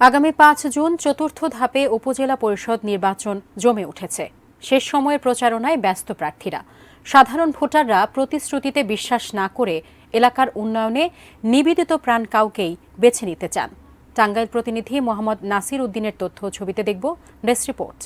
আগামী ৫ জুন চতুর্থ ধাপে উপজেলা পরিষদ নির্বাচন জমে উঠেছে। শেষ সময়ের প্রচারণায় ব্যস্ত প্রার্থীরা। সাধারণ ভোটাররা প্রতিশ্রুতিতে বিশ্বাস না করে এলাকার উন্নয়নে নিবেদিত প্রাণ কাউকেই বেছে নিতে চান। টাঙ্গাইল প্রতিনিধি মোহাম্মদ নাসির উদ্দিনের তথ্য ছবিতে দেখব ডেস্ক রিপোর্ট।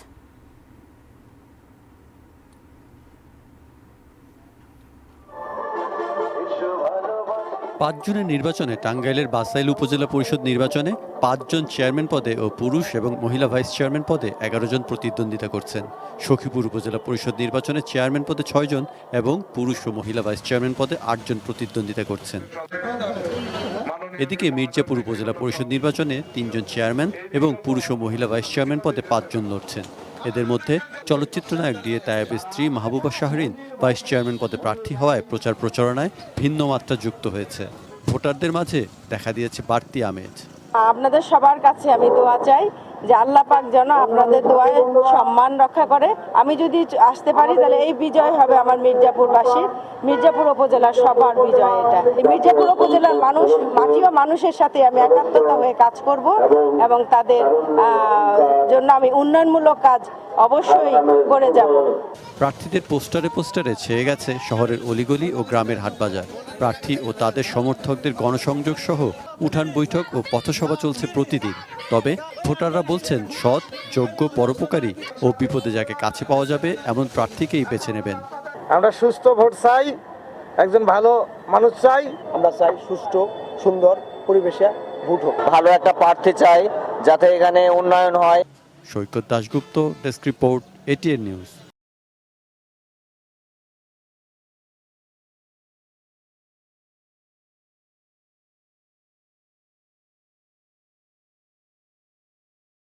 ৫ জুনের নির্বাচনে টাঙ্গাইলের বাসাইল উপজেলা পরিষদ নির্বাচনে ৫ জন চেয়ারম্যান পদে ও পুরুষ এবং মহিলা ভাইস চেয়ারম্যান পদে ১১ জন প্রতিদ্বন্দ্বিতা করছেন। সখীপুর উপজেলা পরিষদ নির্বাচনে চেয়ারম্যান পদে ৬ জন এবং পুরুষ ও মহিলা ভাইস চেয়ারম্যান পদে ৮ জন প্রতিদ্বন্দ্বিতা করছেন। এদিকে মির্জাপুর উপজেলা পরিষদ নির্বাচনে ৩ জন চেয়ারম্যান এবং পুরুষ ও মহিলা ভাইস চেয়ারম্যান পদে ৫ জন লড়ছেন। এদের মধ্যে চলচ্চিত্র নায়ক ডিএ তায়েবের স্ত্রী মাহবুবা শাহরিন ভাইস চেয়ারম্যান পদে প্রার্থী হওয়ায় প্রচারণায় ভিন্ন মাত্রা যুক্ত হয়েছে। ভোটারদের মাঝে দেখা দিয়েছে বাড়তি আমেজ। আপনাদের সবার কাছে আমি দোয়া চাই যে আল্লাহ পাক যেন আপনাদের দোয়ায় সম্মান রক্ষা করে। আমি যদি আসতে পারি তাহলে এই বিজয় হবে আমার মির্জাপুরবাসীর, মির্জাপুর উপজেলার সবার বিজয়। এটা মির্জাপুর উপজেলার মানুষ, মাটিও মানুষের সাথে আমি একাত্মতা হয়ে কাজ করব এবং তাদের জন্য আমি উন্নয়নমূলক কাজ অবশ্যই করে যাব। প্রার্থীদের পোস্টারে ছেয়ে গেছে শহরের অলিগলি ও গ্রামের হাটবাজার। প্রার্থী ও তাদের সমর্থকদের গণসংযোগ সহ উঠান বৈঠক ও পথসভা চলছে প্রতিদিন। তবে ভোটাররা বলছেন সৎ, যোগ্য, পরোপকারী ও বিপদে যাকে কাছে পাওয়া যাবে এমন প্রার্থীকেই বেছে নেবেন। আমরা সুস্থ ভোট চাই, একজন ভালো মানুষ চাই। আমরা চাই সুষ্ঠু সুন্দর পরিবেশে ভোট হোক। ভালো একটা প্রার্থী চাই যাতে এখানে উন্নয়ন হয়। Saikat Dasgupta, desk report, ATN news.